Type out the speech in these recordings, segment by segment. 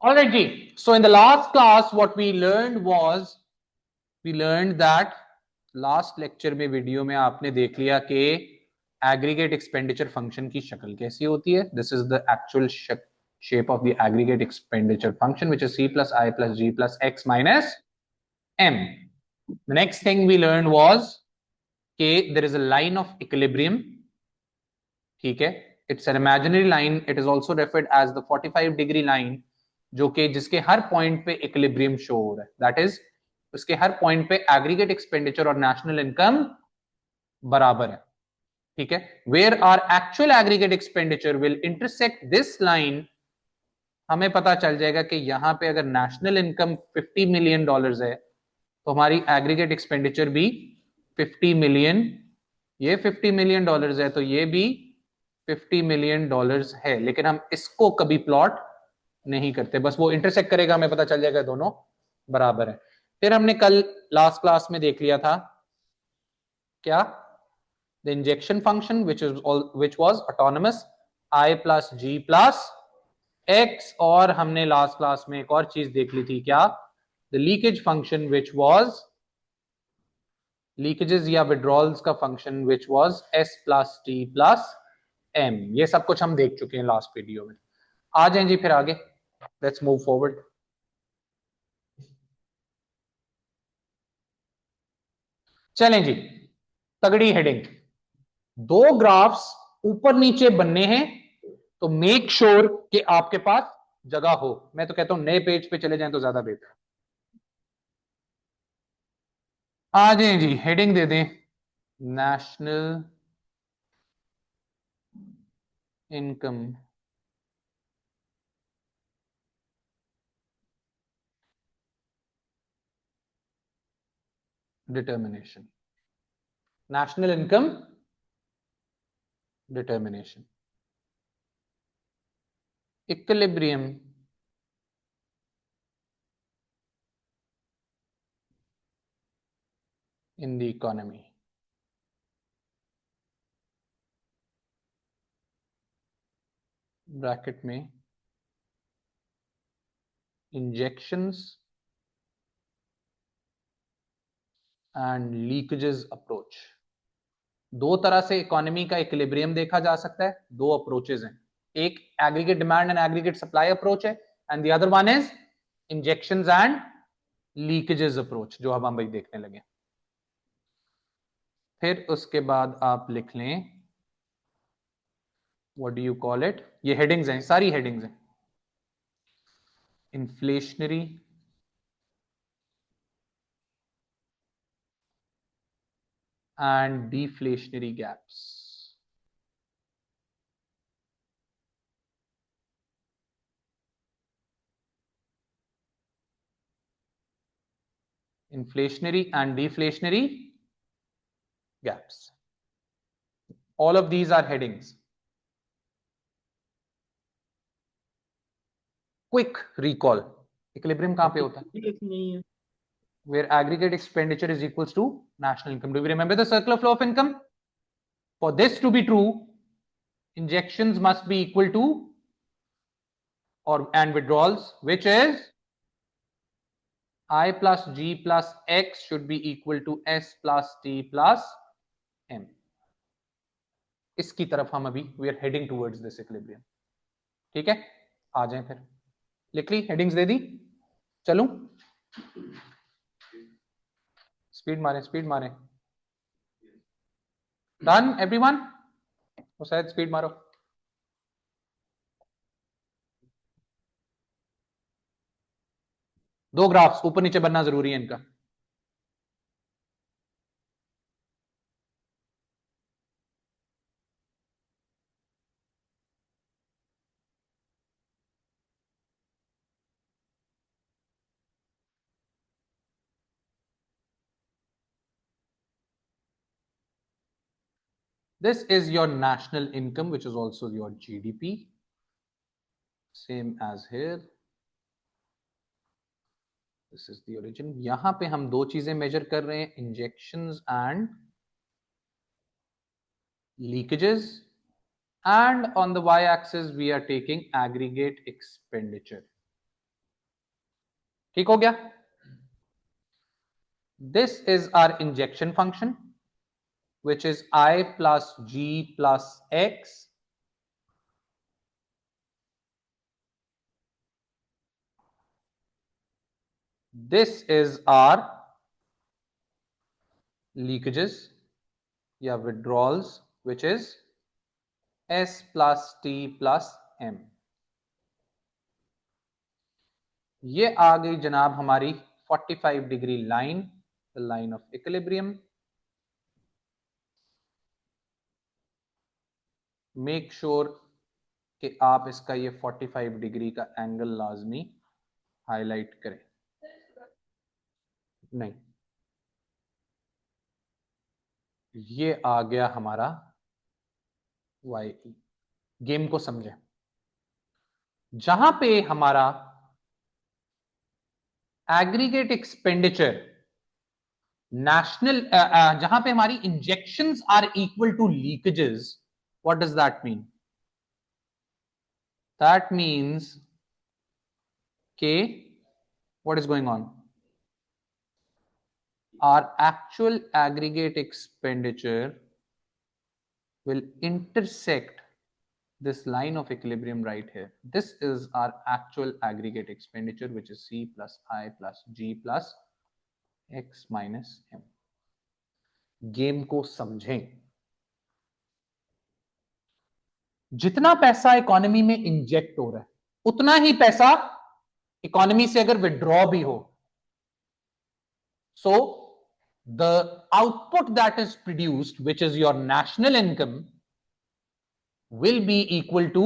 All right, G. So in the last class, what we learned was, we learned that last lecture में video में आपने देख लिया कि एग्रीगेट एक्सपेंडिचर फंक्शन की शक्ल कैसी होती है. This is the actual shape of the aggregate expenditure function which is c plus i plus g plus x minus m. The next thing we learned was कि there is a line of equilibrium. ठीक है, it's an imaginary line. It is also referred as the 45-degree line, जो कि जिसके हर point पे equilibrium show हो रहा है. दैट इज उसके हर पॉइंट पे एग्रीगेट एक्सपेंडिचर और नेशनल इनकम बराबर है. ठीक है, where are actual aggregate expenditure will intersect this line. हमें पता चल जाएगा कि यहां पे अगर नेशनल इनकम $50 मिलियन है तो हमारी एग्रीगेट एक्सपेंडिचर भी 50 मिलियन. ये $50 मिलियन है तो ये भी $50 मिलियन है, लेकिन हम इसको कभी प्लॉट नहीं करते. बस वो इंटरसेक्ट करेगा, हमें पता चल जाएगा दोनों बराबर है. फिर हमने कल लास्ट क्लास में देख लिया था क्या, the injection function which was autonomous i plus g plus x. और हमने लास्ट क्लास में एक और चीज देख ली थी क्या, the leakage function which was leakages या विड्रॉल्स का function which was s plus t plus m. ये सब कुछ हम देख चुके हैं लास्ट वीडियो में. आ जाएं जी फिर आगे, लेट्स मूव फॉरवर्ड. चलें जी, तगड़ी हेडिंग. दो ग्राफ्स ऊपर नीचे बनने हैं तो मेक श्योर कि आपके पास जगह हो. मैं तो कहता हूं नए पेज पे चले जाएं तो ज्यादा बेहतर. आ जाएं जी, हेडिंग दे दें, national income determination. National income determination, equilibrium in the economy. Bracket में इंजेक्शंस एंड लीकेजेस अप्रोच. दो तरह से इकोनॉमी का इक्विलिब्रियम देखा जा सकता है. दो अप्रोचेस हैं, एक aggregate demand and aggregate supply approach है, and the other one is injections and leakages approach, जो अब हम भाई देखने लगे. फिर उसके बाद आप लिख लें, what do you call it, ये हेडिंग्स हैं, सारी हेडिंग्स हैं. Inflationary and deflationary gaps. Inflationary and deflationary gaps. All of these are headings. Quick recall. Equilibrium कहां पे होता है? Where aggregate expenditure is equals to national income. Do we remember the circular flow of income? For this to be true, injections must be equal to and withdrawals, which is I plus G plus X should be equal to S plus T plus M. इसकी तरफ हम अभी we are heading towards this equilibrium. ठीक है, आ जाएं फिर. लिख ली, headings दे दी, चलूं, स्पीड मारें स्पीड मारें. डन एवरीवन, वो शायद स्पीड मारो. दो ग्राफ्स ऊपर नीचे बनना जरूरी है इनका. This is your national income, which is also your GDP. Same as here. This is the origin. यहां पे हम दो चीजें मेजर कर रहे हैं, injections and leakages. And on the y-axis, we are taking aggregate expenditure. ठीक हो गया? This is our injection function which is I plus G plus X. This is our leakages या withdrawals which is S plus T plus M. ये आ गई जनाब हमारी 45 degree line, the line of equilibrium. Make sure कि आप इसका ये 45 degree का एंगल लाजमी हाईलाइट करें. नहीं, ये आ गया हमारा YE. गेम को समझें. जहां पे हमारा एग्रीगेट एक्सपेंडिचर नेशनल, जहां पे हमारी injections are equal to leakages, what does that mean? That means के what is going on? Our actual aggregate expenditure will intersect this line of equilibrium right here. This is our actual aggregate expenditure, which is C plus I plus G plus X minus M. Game को समझें. जितना पैसा economy में inject हो रहा है उतना ही पैसा इकोनॉमी से अगर विड्रॉ भी हो, so the output that is produced, which is your national income, will be equal to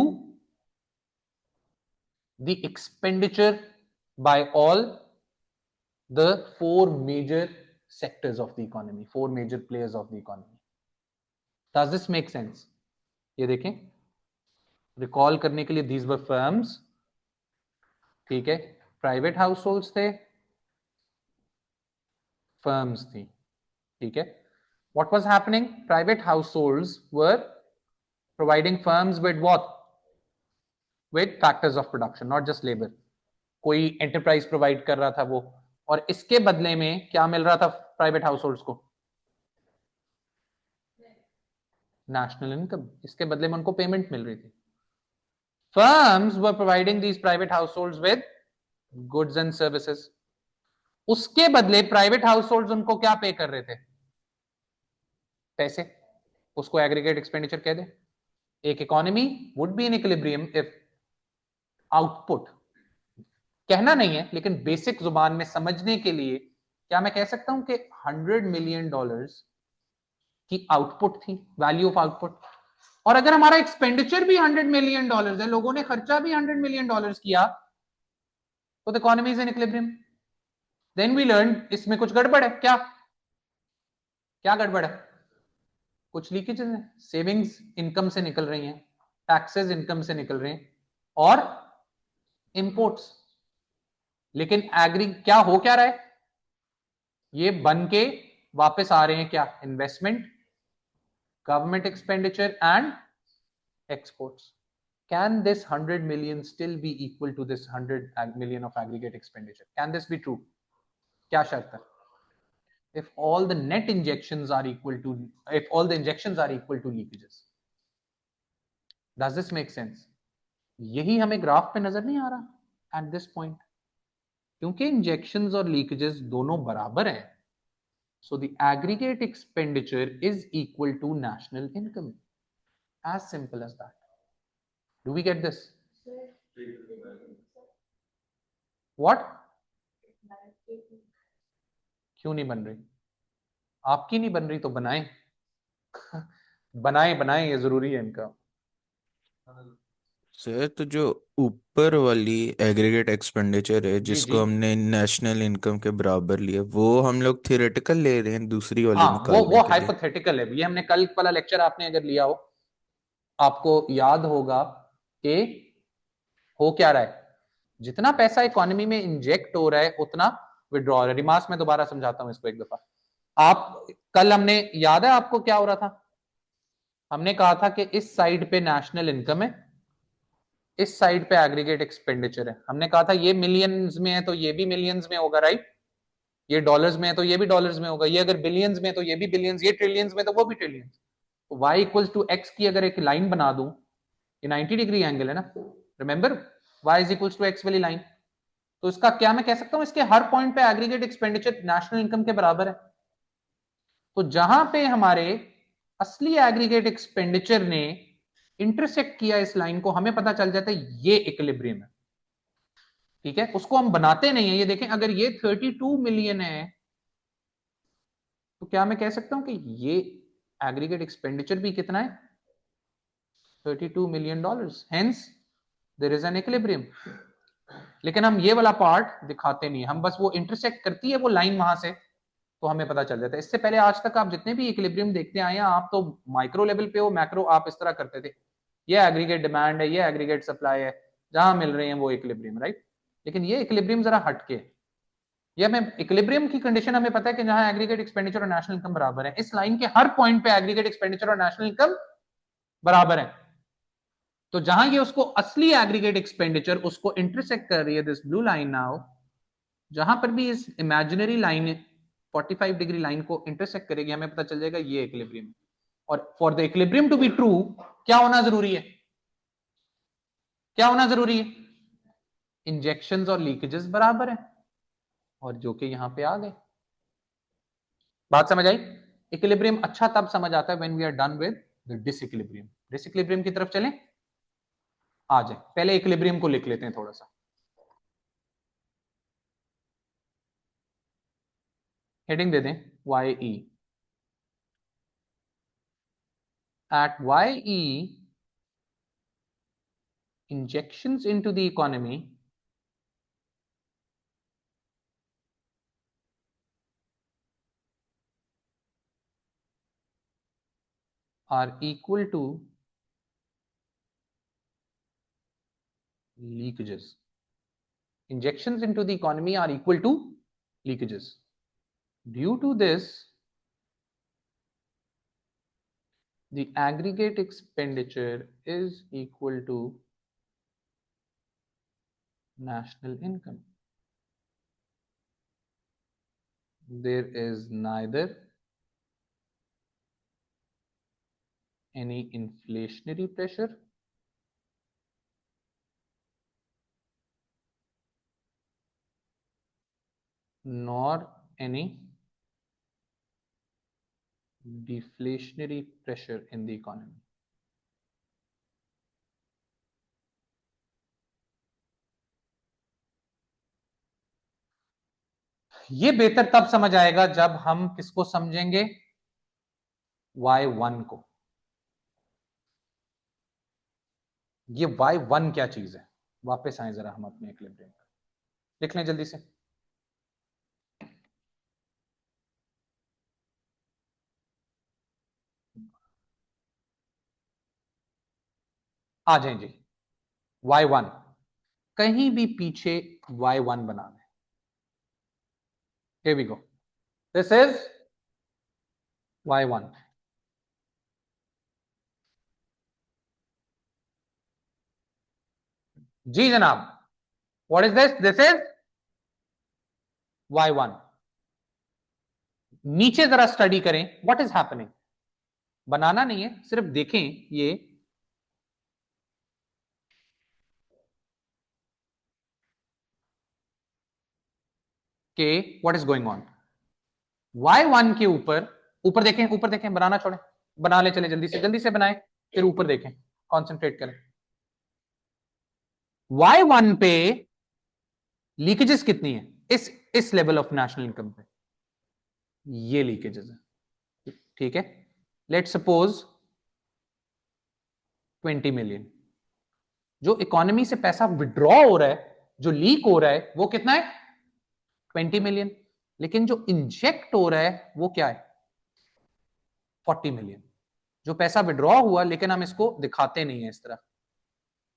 the expenditure by all the four major sectors of the economy, four major players of the economy. Does this make sense? ये देखें, recall करने के लिए these were firms, ठीक है, private house holds थे, firms थी, ठीक है. What was happening? Private households were providing firms with what? With factors of production, not just labor. कोई एंटरप्राइज प्रोवाइड कर रहा था वो, और इसके बदले में क्या मिल रहा था प्राइवेट हाउसहोल्ड्स को? National income. इसके बदले में उनको पेमेंट मिल रही थी. Firms were providing these private households with goods and services. उसके बदले प्राइवेट हाउसहोल्ड्स उनको क्या पे कर रहे थे? पैसे. उसको एग्रीगेट एक्सपेंडिचर कह दे. एक economy would be in equilibrium if output, कहना नहीं है लेकिन बेसिक जुबान में समझने के लिए क्या मैं कह सकता हूं कि $100 मिलियन की आउटपुट थी, वैल्यू ऑफ आउटपुट, और अगर हमारा एक्सपेंडिचर भी $100 मिलियन है, लोगों ने खर्चा भी $100 मिलियन किया, तो the economy is in equilibrium. Then we learn इसमें कुछ गड़बड़ है. क्या क्या गड़बड़ है? कुछ लीकेजेस है. सेविंग्स इनकम से निकल रही हैं, टैक्सेस इनकम से निकल रहे हैं, और इंपोर्ट्स. लेकिन एग्री क्या हो क्या रहा है? ये बन के वापस आ रहे हैं क्या? Investment, government expenditure and exports. Can this 100 million still be equal to this 100 million of aggregate expenditure? Can this be true? क्या शर्त है? If all the net injections are equal to, if all the injections are equal to leakages. Does this make sense? यही हमें graph पे नजर नहीं आ रहा at this point, क्योंकि इंजेक्शंस और लीकेजेस दोनों बराबर हैं. So the aggregate expenditure is equal to national income. As simple as that. Do we get this? What? क्यों नहीं बन रही? आपकी नहीं बन रही तो बनाएं. बनाएं ये जरूरी है इनका. सर तो जो ऊपर वाली एग्रीगेट एक्सपेंडिचर है जी जिसको जी. हमने नेशनल इनकम के बराबर लिया, वो हम लोग थियोरेटिकल ले रहे हैं दूसरी वाली हाँ, निकालने वो के लिए. हाइपोथेटिकल है. ये हमने कल वाला लेक्चर आपने अगर लिया हो, आपको याद होगा कि हो क्या रहा है. जितना पैसा इकोनॉमी में इंजेक्ट हो रहा है उतना विड्रॉ. रिमार्क्स में दोबारा समझाता हूं इसको एक दफा. आप कल हमने, याद है आपको क्या हो रहा था? हमने कहा था कि इस साइड पे नेशनल इनकम है, इस साइड पे एग्रीगेट एक्सपेंडिचर है, हमने कहा था ये मिलियंस में है तो ये भी मिलियंस में होगा, राइट? ये डॉलर्स में है तो ये भी डॉलर्स में होगा, ये अगर बिलियंस में है तो ये भी बिलियंस, ये ट्रिलियंस में तो वो भी ट्रिलियंस। तो y इक्वल्स टू x की अगर एक लाइन बना दूं, ये 90 डिग्री एंगल है ना, remember y is equals to x वाली लाइन, तो इसका क्या मैं कह सकता हूं, इसके हर पॉइंट पे एग्रीगेट एक्सपेंडिचर नेशनल इनकम के बराबर है। तो जहां पे हमारे असली एग्रीगेट एक्सपेंडिचर ने इंटरसेक्ट किया इस लाइन को, हमें पता चल जाता है ये इक्विलिब्रियम है, ठीक है? उसको हम बनाते नहीं है। ये देखें, अगर ये 32 मिलियन है तो क्या मैं कह सकता हूं कि ये एग्रीगेट एक्सपेंडिचर भी कितना है, 32 million dollars, hence there is an equilibrium. लेकिन हम ये वाला पार्ट दिखाते नहीं है, हम बस वो इंटरसेक्ट करती है वो लाइन वहां से, तो हमें पता चल जाता है। इससे पहले आज तक आप जितने भी इक्विलिब्रियम देखते आए हैं, आप तो माइक्रो लेवल पे हो, मैक्रो आप इस तरह करते थे, ये एग्रीगेट डिमांड है, ये एग्रीगेट सप्लाई है, जहां मिल रहे हैं वो इक्विलिब्रियम, राइट? लेकिन ये इक्विलिब्रियम जरा हटके, ये हमें इक्विलिब्रियम की कंडीशन हमें पता है कि जहां एग्रीगेट एक्सपेंडिचर और नेशनल इनकम बराबर है, इस लाइन के हर पॉइंट पे एग्रीगेट एक्सपेंडिचर और नेशनल इनकम बराबर है। तो जहां ये उसको असली एग्रीगेट एक्सपेंडिचर उसको इंटरसेक्ट कर रही है, दिस ब्लू लाइन नाउ, जहां पर भी इस इमेजिनरी लाइन 45 डिग्री लाइन को इंटरसेक्ट करेगी, हमें पता चल जाएगा ये इक्विलिब्रियम। और for the equilibrium to be true, क्या होना जरूरी है, क्या होना जरूरी है? इंजेक्शंस और लीकेजेस बराबर है, और जो कि यहां पे आ गए। बात समझ आई? इक्विलिब्रियम अच्छा तब समझ आता है when we are done with the disequilibrium. Disequilibrium की तरफ चलें, आ जाए। पहले इक्विलिब्रियम को लिख लेते हैं थोड़ा सा, हेडिंग दे दें Y E. At Y E, injections into the economy are equal to leakages. Injections into the economy are equal to leakages. Due to this, the aggregate expenditure is equal to national income. There is neither any inflationary pressure nor any deflationary pressure in the economy. ये बेहतर तब समझ आएगा जब हम किसको समझेंगे, y1 को। ये y1 क्या चीज है, वापस आए जरा हम अपने इक्विलिब्रियम पर, लिख लें जल्दी से। आ जाए जी, y1 कहीं भी पीछे y1 बना लें। Here we go. This is y1. जी जनाब, what is this? This is y1. नीचे जरा स्टडी करें, what is happening? बनाना नहीं है, सिर्फ देखें ये के what is going on. y1 के ऊपर, ऊपर देखें, ऊपर देखें, बनाना छोड़ें, बना ले चले, जल्दी से बनाएं, फिर ऊपर देखें, कॉन्सेंट्रेट करें। y1 पे लीकेजेस कितनी है इस लेवल ऑफ नेशनल इनकम पे, ये लीकेजेस है, ठीक है? Let suppose 20 million. जो इकोनॉमी से पैसा विड्रॉ हो रहा है, जो लीक हो रहा है, वो कितना है, 20 मिलियन। लेकिन जो इंजेक्ट हो रहा है वो क्या है, 40 मिलियन। जो पैसा विड्रॉ हुआ, लेकिन हम इसको दिखाते नहीं है इस तरह,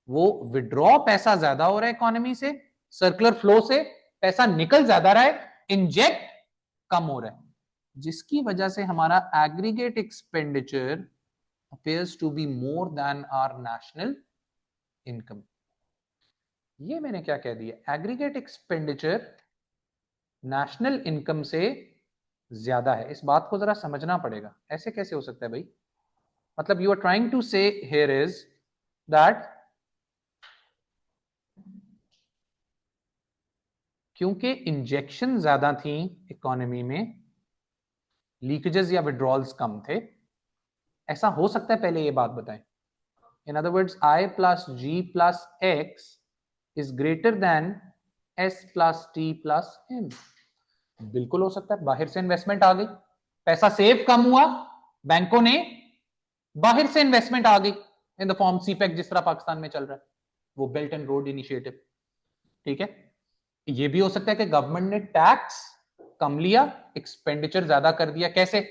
वो विड्रॉ पैसा ज्यादा हो रहा है इकोनॉमी से, सर्कुलर फ्लो से पैसा निकल ज्यादा रहा है, इंजेक्ट कम हो रहा है, जिसकी वजह से हमारा aggregate expenditure appears to be more than our national income. ये मैंने क्या कह दिया, एग्रीगेट एक्सपेंडिचर नेशनल इनकम से ज्यादा है। इस बात को जरा समझना पड़ेगा, ऐसे कैसे हो सकता है भाई? मतलब यू आर ट्राइंग टू से हियर इज दैट क्योंकि इंजेक्शन ज्यादा थी इकोनॉमी में, लीकेजेस या विड्रॉल्स कम थे, ऐसा हो सकता है? पहले ये बात बताएं। In other words, I plus G plus X is greater than S plus T plus M. बिल्कुल हो सकता है। बाहर से इन्वेस्टमेंट आ गई, पैसा सेव कम हुआ, बैंकों ने बाहर से इन्वेस्टमेंट आ गई इन द फॉर्म सीपेक, जिस तरह पाकिस्तान में चल रहा है, वो बेल्ट एंड रोड इनिशिएटिव। ठीक है, ये भी हो सकता है कि गवर्नमेंट ने टैक्स कम लिया, एक्सपेंडिचर ज्यादा कर दिया। कैसे?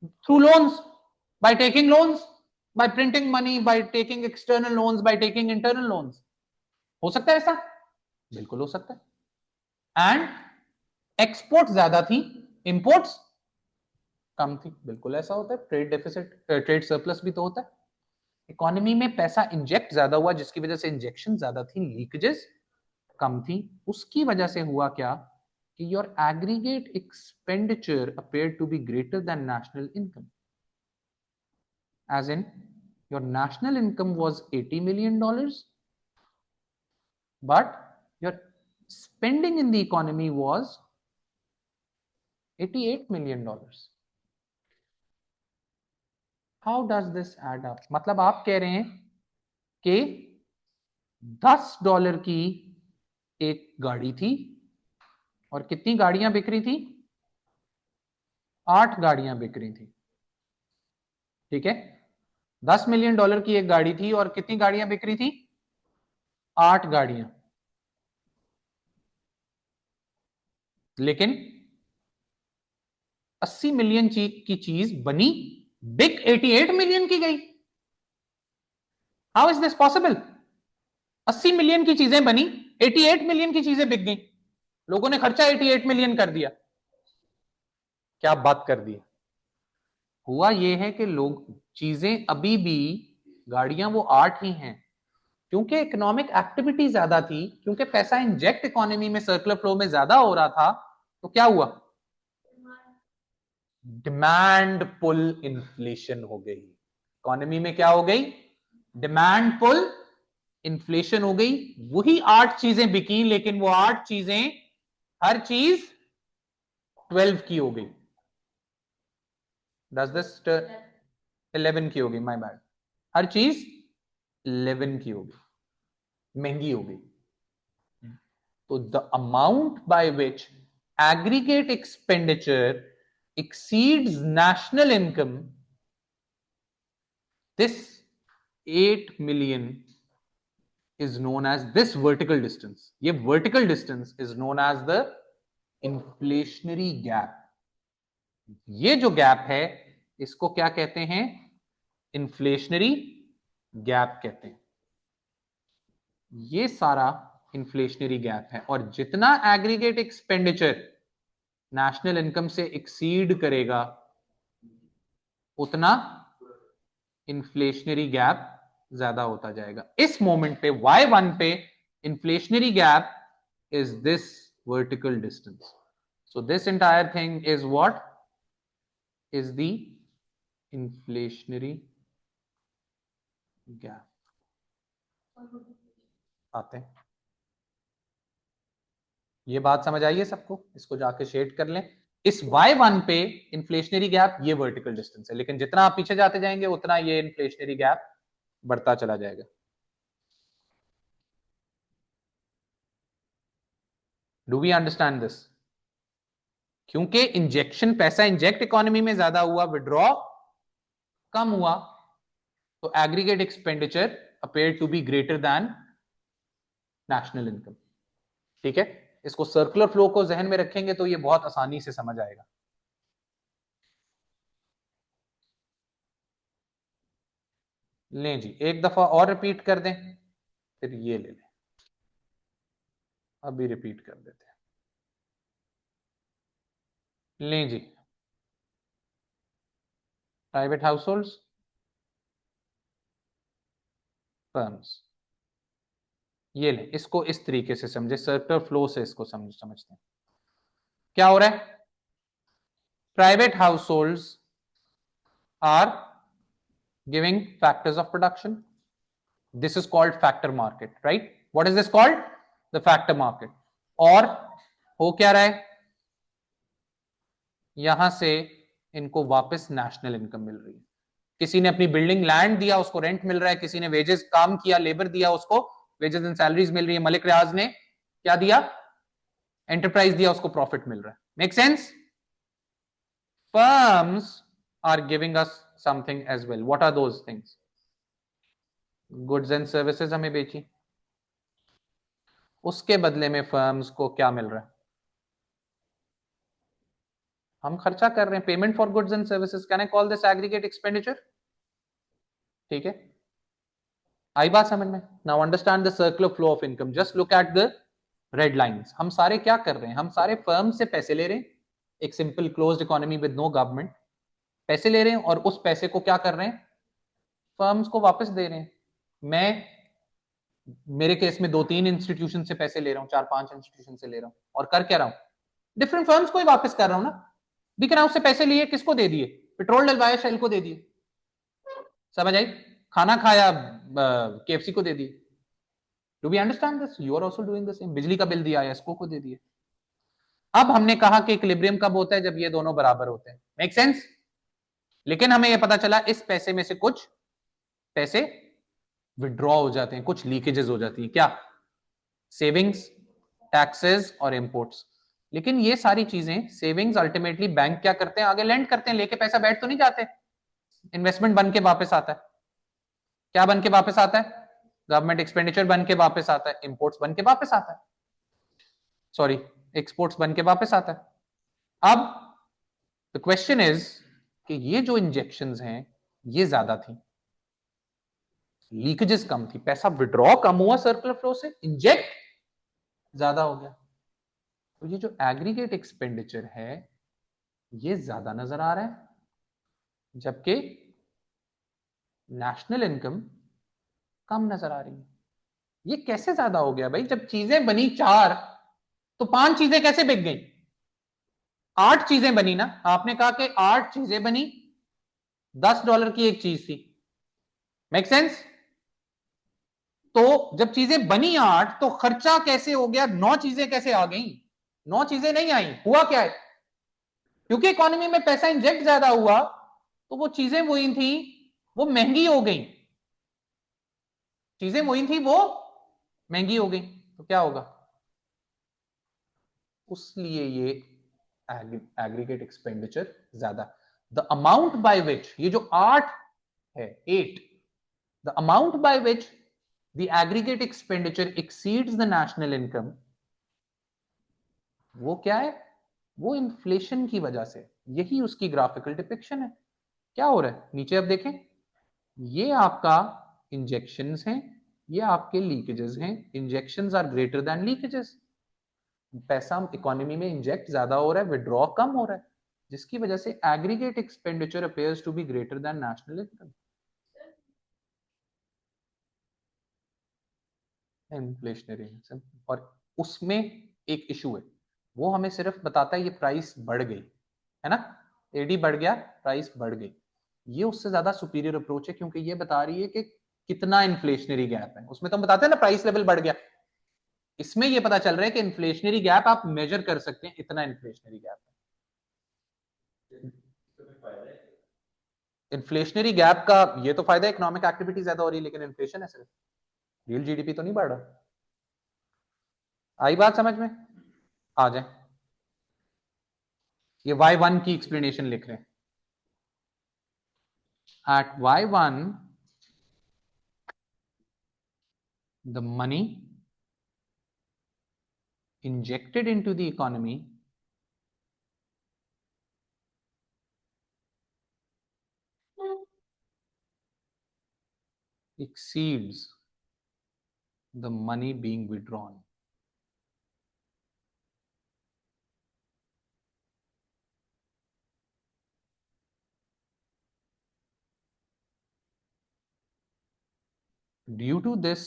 Through loans, by taking loans, bye printing money, by taking external loans, by taking internal loans. हो सकता है ऐसा? बिल्कुल हो सकता है। एंड एक्सपोर्ट ज्यादा थी, इंपोर्ट्स कम थी। बिल्कुल ऐसा होता है। ट्रेड डेफिसिट, ट्रेड सरप्लस भी तो होता है। इकोनॉमी में पैसा इंजेक्ट ज्यादा हुआ, जिसकी वजह से इंजेक्शन ज्यादा थी, लीकेजेस कम थी। उसकी वजह से हुआ क्या कि your aggregate expenditure appear to be greater than national income. As in your national income was $80 million, but your spending in the economy was $88 million. How does this add up? मतलब आप कह रहे हैं कि $10 की एक गाड़ी थी और कितनी गाड़ियां बिक रही थी? 8 गाड़ियां बिक रही थी। ठीक है, $10 million की एक गाड़ी थी और कितनी गाड़ियां बिक रही थी? 8 गाड़ियां। लेकिन 80 मिलियन की चीज बनी, बिक 88 मिलियन की गई। How is this possible? 80 million की चीजें बनी, 88 मिलियन की चीजें बिक गई। लोगों ने खर्चा 88 मिलियन कर दिया। क्या बात कर दी? हुआ यह है कि लोग, चीजें अभी भी, गाड़ियां वो 8 ही हैं, क्योंकि इकोनॉमिक एक्टिविटी ज्यादा थी, क्योंकि पैसा इंजेक्ट इकोनॉमी में सर्कुलर फ्लो में ज्यादा हो रहा था। तो क्या हुआ? डिमांड पुल इन्फ्लेशन हो गई। इकोनॉमी में क्या हो गई? डिमांड पुल इन्फ्लेशन हो गई। वही 8 चीजें बिकी, लेकिन वो 8 चीजें, हर चीज 12 की हो गई। डज दिस 11 की हो गई, माय बैड। हर चीज 11 की हो गई, महंगी हो गई। तो the amount by which aggregate expenditure exceeds national income, this 8 million is known as this vertical distance. ये vertical distance is known as the inflationary gap. ये जो गैप है, इसको क्या कहते हैं? इन्फ्लेशनरी गैप कहते हैं। ये सारा इन्फ्लेशनरी गैप है, और जितना एग्रीगेट एक्सपेंडिचर नेशनल इनकम से एक्सीड करेगा, उतना इन्फ्लेशनरी गैप ज्यादा होता जाएगा। इस मोमेंट पे y1 पे inflationary gap is this vertical distance. So this entire thing is what is the inflationary gap. आते हैं, ये बात समझ आई है सबको? इसको जाके शेड कर लें। इस y1 पे इन्फ्लेशनरी गैप ये वर्टिकल डिस्टेंस है, लेकिन जितना आप पीछे जाते जाएंगे उतना ये इन्फ्लेशनरी गैप बढ़ता चला जाएगा। Do we understand this? क्योंकि इंजेक्शन, पैसा इंजेक्ट इकोनॉमी में ज्यादा हुआ, विड्रॉ कम हुआ, तो aggregate expenditure appear to be greater than national income. ठीक है, इसको सर्कुलर फ्लो को जहन में रखेंगे तो ये बहुत आसानी से समझ आएगा। लें जी, एक दफा और रिपीट कर दें, फिर ये ले लें। अभी रिपीट कर देते हैं। लें जी, प्राइवेट हाउस होल्ड्स, फर्म्स, ये ले, इसको इस तरीके से समझे, सर्कुलर फ्लो से इसको समझते हैं। क्या हो रहा है? Private households are giving factors of production, this is called factor market, right? What is this called? The factor market. और हो क्या रहा है? यहां से इनको वापस नेशनल इनकम मिल रही है। किसी ने अपनी बिल्डिंग लैंड दिया, उसको रेंट मिल रहा है। किसी ने वेजेस काम किया, लेबर दिया, उसको वेजेस एंड सैलरीज मिल रही है। मलिक रियाज ने क्या दिया? एंटरप्राइज दिया, उसको प्रॉफिट मिल रहा है। Make sense? Firms are giving us something as well. What are those things? Goods and services हमें बेची, उसके बदले में फर्म्स को क्या मिल रहा है? हम खर्चा कर रहे हैं। Payment for goods and services, can I call this aggregate expenditure? ठीक है, आई बात समझ में? Now understand the circular flow of income. Just look at the red lines. हम सारे क्या कर रहे हैं? हम सारे फर्म से पैसे ले रहे हैं, एक simple closed economy with no government. पैसे ले रहे हैं और उस पैसे को क्या कर रहे हैं? फर्म्स को वापस दे रहे हैं। मैं, मेरे केस में 2-3 इंस्टीट्यूशन से पैसे ले रहा हूं, 4-5 इंस्टीट्यूशन से ले रहा हूं, और कर क्या रहा हूं? डिफरेंट फर्म्स को ही वापस कर रहा हूं ना। बिक रहा, उससे पैसे लिए, किसको दे दिए? पेट्रोल डलवाया, शेल को दे दिए। समझ आई? खाना खाया, केएफसी को दे दिए। Do we understand this? You are also doing the same. बिजली का बिल दिया, एस्को को दे दिए। अब हमने कहा कि इक्विलिब्रियम कब होता है? जब ये दोनों बराबर होते हैं। Make sense? लेकिन हमें यह पता चला इस पैसे में से कुछ पैसे विड्रॉ हो जाते हैं, कुछ लीकेजेस हो जाती है। क्या? सेविंग्स, टैक्सेस और इंपोर्ट्स। लेकिन ये सारी चीजें, सेविंग्स अल्टीमेटली बैंक क्या करते हैं? आगे लेंड करते हैं, लेके पैसा बैठ तो नहीं जाते, इन्वेस्टमेंट बन के वापस आता है। क्या बन के वापस आता है? गवर्नमेंट एक्सपेंडिचर बन के वापस आता है, इंपोर्ट्स बन के वापस आता है, सॉरी, एक्सपोर्ट्स बन के वापस आता है। अब द क्वेश्चन इज कि ये जो इंजेक्शंस हैं ये ज्यादा थी, लीकेजेस कम थी, पैसा विड्रॉ कम हुआ सर्कुलर फ्लो से, इंजेक्ट ज्यादा हो गया। तो ये जो एग्रीगेट एक्सपेंडिचर है ये ज्यादा नजर आ रहा है, जबकि नेशनल इनकम कम नजर आ रही है। ये कैसे ज्यादा हो गया भाई? जब चीजें बनी 4 तो 5 चीजें कैसे बिक गई? 8 चीजें बनी ना। आपने कहा कि 8 चीजें बनी, $10 की एक चीज थी। Make sense? तो जब चीजें बनी 8 तो खर्चा कैसे हो गया? 9 चीजें कैसे आ गई? 9 चीजें नहीं आई। हुआ क्या है? क्योंकि इकोनॉमी में पैसा इंजेक्ट ज्यादा हुआ तो वो चीजें वही थी, वो महंगी हो गई। चीजें वही थी, वो महंगी हो गई। तो क्या होगा? उसलिए ये एग्रीगेट एक्सपेंडिचर ज्यादा। द अमाउंट बाय विच, ये जो 8 है, 8, the amount by which the aggregate expenditure exceeds the national income, वो क्या है? वो इन्फ्लेशन की वजह से। यही उसकी ग्राफिकल डिपिक्शन है। क्या हो रहा है नीचे? अब देखें, ये आपका इंजेक्शंस हैं, ये आपके लीकेजेस हैं। Injections are greater than leakages. पैसा इकोनॉमी में इंजेक्ट ज्यादा हो रहा है, विड्रॉ कम हो रहा है, जिसकी वजह से aggregate expenditure appears to be greater than national income. Inflationary. और उसमें एक इशू है, वो हमें सिर्फ बताता है ये प्राइस बढ़ गई है ना, एडी बढ़ गया, प्राइस बढ़ गई। ये उससे ज्यादा सुपीरियर अप्रोच है, क्योंकि ये बता रही है कि कितना इन्फ्लेशनरी गैप है। उसमें तो हम बताते हैं ना प्राइस लेवल बढ़ गया, इसमें ये पता चल रहा है कि इन्फ्लेशनरी गैप आप मेजर कर सकते हैं, इतना इन्फ्लेशनरी गैप है। इन्फ्लेशनरी गैप का ये तो फायदा है, इकोनॉमिक एक्टिविटी ज्यादा हो रही है, लेकिन इन्फ्लेशन है सिर्फ, रियल जीडीपी तो नहीं बढ़ रहा। आई बात समझ में? आ जाए, ये y1 की एक्सप्लेनेशन लिख रहे हैं। At y1 the money injected into the economy exceeds the money being withdrawn. Due to this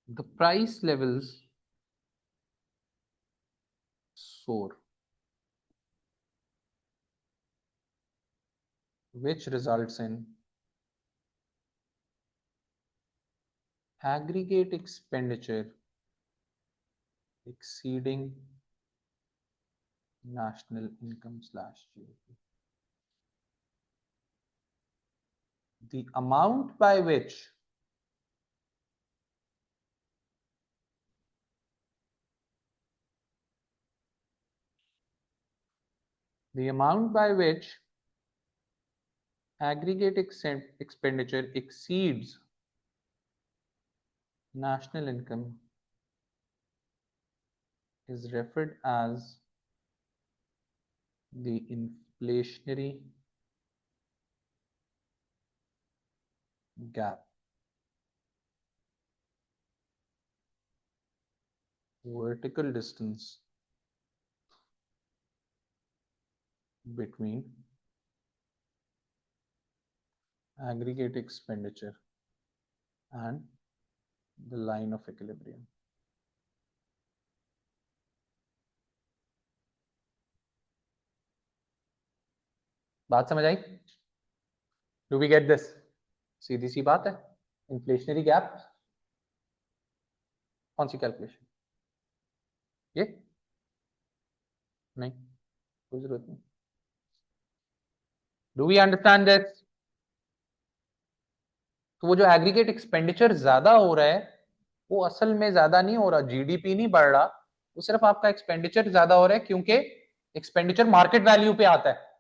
the price levels soar, which results in aggregate expenditure exceeding national income slash GDP. The amount by which aggregate expenditure exceeds national income is referred as the inflationary gap. Vertical distance between aggregate expenditure and the line of equilibrium. बात समझ आई? Do we get this? सीधी सी बात है. Inflationary gap कौन सी calculation? ये नहीं, कोई जरूरत नहीं. Do we understand this? तो वो जो एग्रीगेट एक्सपेंडिचर ज्यादा हो रहा है वो असल में ज्यादा नहीं हो रहा, जीडीपी नहीं बढ़ रहा, वो सिर्फ आपका एक्सपेंडिचर ज्यादा हो रहा है क्योंकि एक्सपेंडिचर मार्केट वैल्यू पे आता है.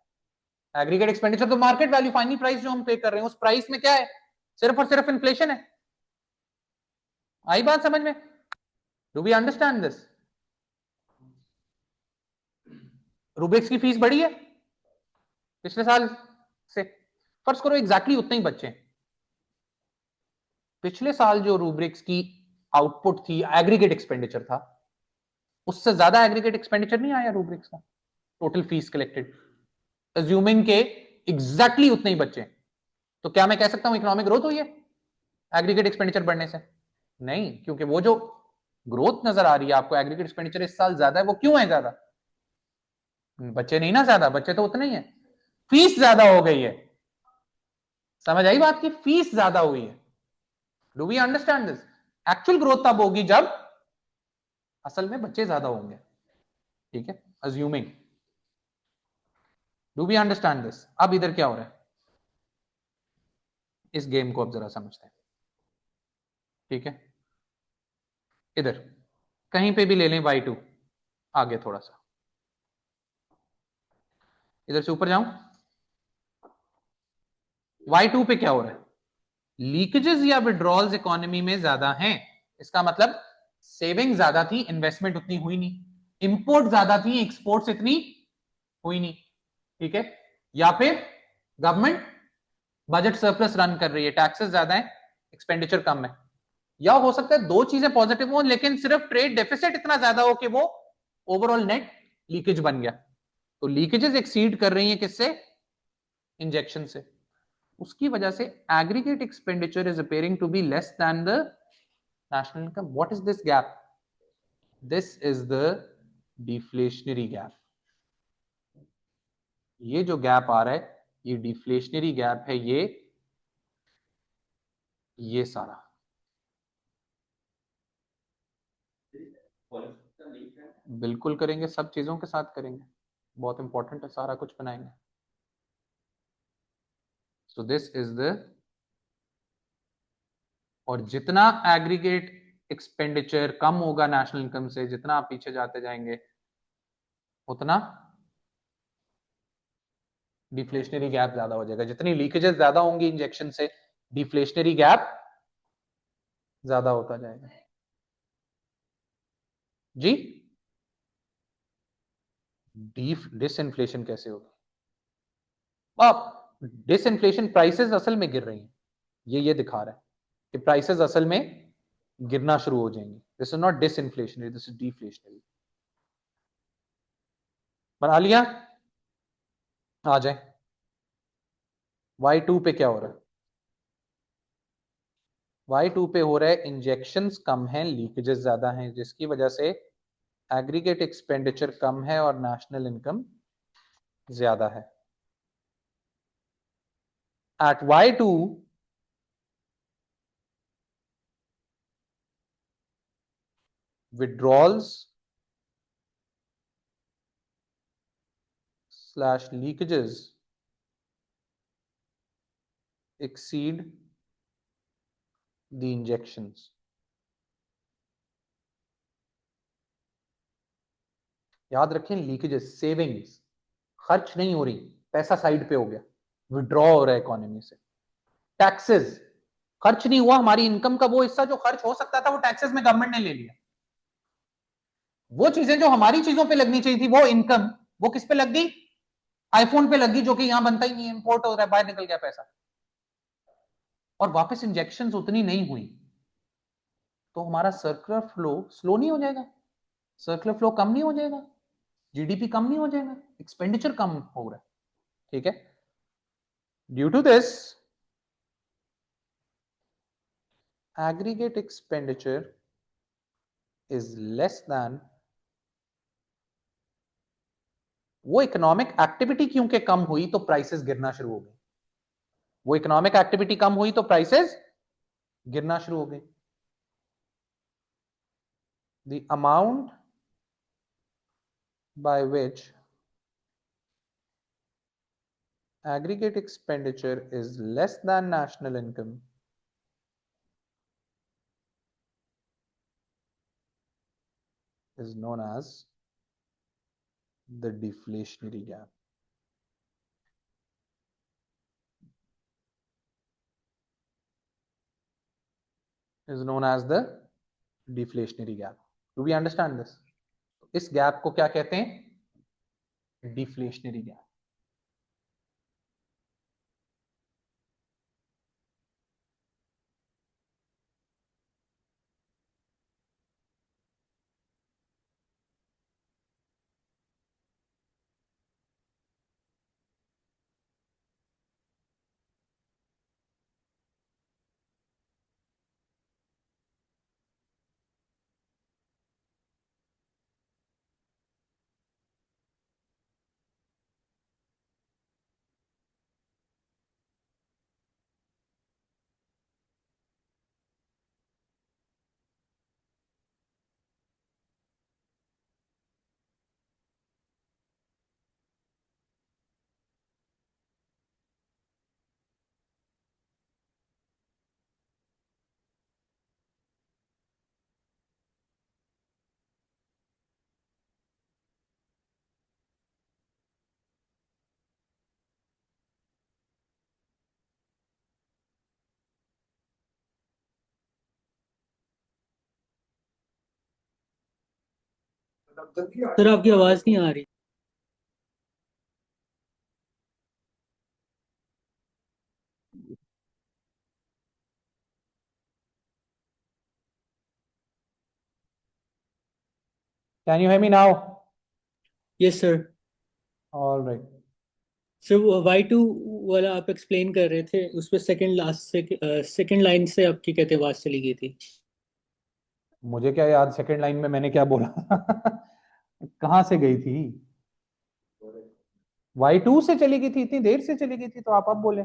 एग्रीगेट एक्सपेंडिचर तो मार्केट वैल्यू, फाइनल प्राइस जो हम पे कर रहे हैं उस प्राइस में क्या है? सिर्फ और सिर्फ इन्फ्लेशन है. आई बात समझ में? Do we understand this? Rubik's की फीस बढ़ी है पिछले साल से. फर्ज करो एग्जैक्टली उतने ही बच्चे. पिछले साल जो रूब्रिक्स की आउटपुट थी, एग्रीगेट एक्सपेंडिचर था, उससे ज्यादा एग्रीगेट एक्सपेंडिचर नहीं आया रूब्रिक्स का, टोटल फीस कलेक्टेड, अज्यूमिंग के एग्जैक्टली उतने ही बच्चे. तो क्या मैं कह सकता हूं इकोनॉमिक ग्रोथ हुई है एग्रीगेट एक्सपेंडिचर बढ़ने से? नहीं, क्योंकि वो जो ग्रोथ नजर आ रही है आपको, एग्रीगेट एक्सपेंडिचर इस साल ज्यादा है, वो क्यों है ज्यादा? बच्चे नहीं ना ज्यादा, बच्चे तो उतने ही है, फीस ज्यादा हो गई है. समझ आई बात की? फीस ज्यादा हुई है. Do we understand this? Actual growth तब होगी जब असल में बच्चे ज्यादा होंगे. ठीक है, assuming. Do we understand this? अब इधर क्या हो रहा है, इस गेम को अब जरा समझते हैं. ठीक है, इधर कहीं पे भी ले लें y2, आगे थोड़ा सा, इधर से ऊपर जाऊं. y2 पे क्या हो रहा है? लीकेजेस या विड्रॉल्स इकोनॉमी में ज्यादा हैं. इसका मतलब सेविंग ज्यादा थी, इन्वेस्टमेंट उतनी हुई नहीं. इंपोर्ट ज्यादा थी, एक्सपोर्ट्स इतनी हुई नहीं. ठीक है, या फिर गवर्नमेंट बजट सरप्लस रन कर रही है, टैक्सेस ज्यादा है, एक्सपेंडिचर कम है. या हो सकता है दो चीजें पॉजिटिव हो लेकिन सिर्फ ट्रेड डेफिसिट इतना ज्यादा हो कि वो ओवरऑल नेट लीकेज बन गया. तो लीकेजेस एक्सीड कर रही हैं किससे? इंजेक्शन से. उसकी वजह से aggregate expenditure is appearing to be less than the national income. What is this gap? This is the deflationary gap. ये जो गैप आ रहा है ये डिफ्लेशनरी गैप है. ये सारा बिल्कुल करेंगे, सब चीजों के साथ करेंगे, बहुत इंपॉर्टेंट है, सारा कुछ बनाएंगे. सो दिस इज द, और जितना एग्रीगेट एक्सपेंडिचर कम होगा नेशनल इनकम से, जितना आप पीछे जाते जाएंगे उतना डिफ्लेशनरी गैप ज्यादा हो जाएगा. जितनी लीकेजेस ज्यादा होंगी इंजेक्शन से, डिफ्लेशनरी गैप ज्यादा होता जाएगा. जी, डिसइंफ्लेशन कैसे होगी? अब डिसइंफ्लेशन, प्राइसेस असल में गिर रही हैं, ये दिखा रहा है कि प्राइसेस असल में गिरना शुरू हो जाएंगे. This is not disinflationary, this is deflationary. बना लिया? आ जाए y2 पे क्या हो रहा है. Y2 पे हो रहा है इंजेक्शंस कम हैं, लीकेजेस ज्यादा हैं, जिसकी वजह से एग्रीगेट एक्सपेंडिचर कम है और नेशनल इनकम ज्यादा है. At Y2, withdrawals slash leakages exceed the injections. याद रखें, लीकेजेस, सेविंग्स, खर्च नहीं हो रही, पैसा साइड पे हो गया, विड्रॉ हो रहा है इकोनॉमी से. टैक्सेस, खर्च नहीं हुआ, हमारी इनकम का वो हिस्सा जो खर्च हो सकता था वो टैक्सेस में गवर्नमेंट ने ले लिया. वो चीजें जो हमारी चीजों पे लगनी चाहिए थी, वो इनकम, वो किस पे लग गई? आईफोन पे लग गई, जो कि यहां बनता ही नहीं, इंपोर्ट हो रहा है, बाहर निकल गया पैसा. और वापस इंजेक्शन उतनी नहीं हुई, तो हमारा सर्कुलर फ्लो स्लो नहीं हो जाएगा? सर्कुलर फ्लो कम नहीं हो जाएगा? जीडीपी कम नहीं हो जाएगा? एक्सपेंडिचर कम हो रहा है. ठीक है. Due to this, aggregate expenditure is less than, वो इकोनॉमिक एक्टिविटी क्योंकि कम हुई तो प्राइसेस गिरना शुरू हो गई. वो इकोनॉमिक एक्टिविटी कम हुई तो प्राइसेस गिरना शुरू हो गई. The amount by which aggregate expenditure is less than national income is known as the deflationary gap. Is known as the deflationary gap. Do we understand this? इस गैप को क्या कहते हैं? Deflationary gap. सर आपकी आवाज नहीं आ रही. Can you hear me now? Yes sir. All right. Sir वो Y2 वाला आप एक्सप्लेन कर रहे थे, उस पे सेकंड लास्ट से सेकंड लाइन से आपकी कहते आवाज चली गई थी. मुझे क्या याद सेकंड लाइन में मैंने क्या बोला? कहां से गई थी? Y2 से चली गई थी, इतनी देर से चली गई थी, तो आप अब बोले.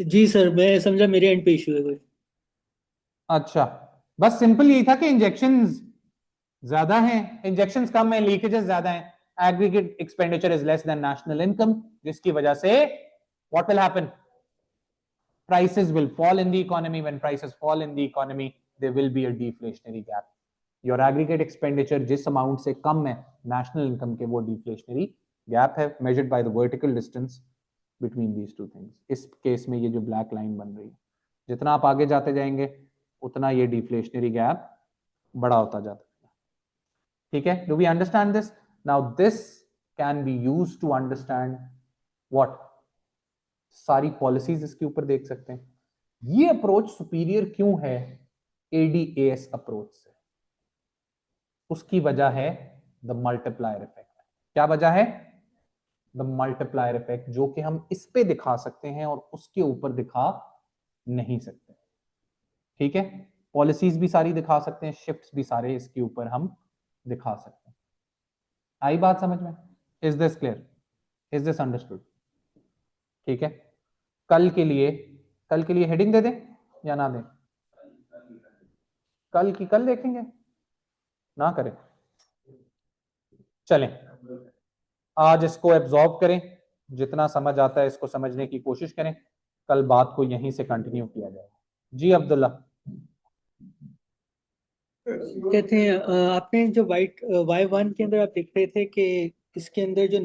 जी सर, मैं समझा मेरे एंड पे इशू है कोई. अच्छा, बस सिंपल यही था कि इंजेक्शंस ज्यादा हैं, इंजेक्शंस कम है, लीकेजेस ज्यादा हैं, aggregate expenditure is less than national income, जिसकी वजह से what will happen? Prices will fall in the economy. When prices fall in the economy, there will be a deflationary gap. Your aggregate expenditure जिस amount से कम है national income के, वो deflationary gap है, measured by the vertical distance between these two things. इस case में ये जो black line बन रही है, जितना आप आगे जाते जाएंगे उतना ये deflationary gap बड़ा होता जाता है. ठीक है? Do we understand this? Now this can be used to understand what? सारी पॉलिसीज इसके ऊपर देख सकते हैं. ये अप्रोच सुपीरियर क्यों है एडीएएस अप्रोच से? उसकी वजह है द मल्टीप्लायर इफेक्ट. क्या वजह है? द मल्टीप्लायर इफेक्ट, जो कि हम इस पे दिखा सकते हैं और उसके ऊपर दिखा नहीं सकते। ठीक है, पॉलिसीज भी सारी दिखा सकते हैं, शिफ्ट्स भी सारे इसके ऊपर हम दिखा सकते हैं। आई बात समझ में? Is this clear? Is this understood? ठीक है, कल के लिए हेडिंग दे दें या ना दें? कल की कल देखेंगे, ना करें? चलें, आज इसको एब्जॉर्ब करें, जितना समझ आता है इसको समझने की कोशिश करें, कल बात को यहीं से कंटिन्यू किया जाएगा। जी अब्दुल्ला। कहते हैं आपने जो वाई1 के अंदर आप देख रहे थे कि इसके अंदर जो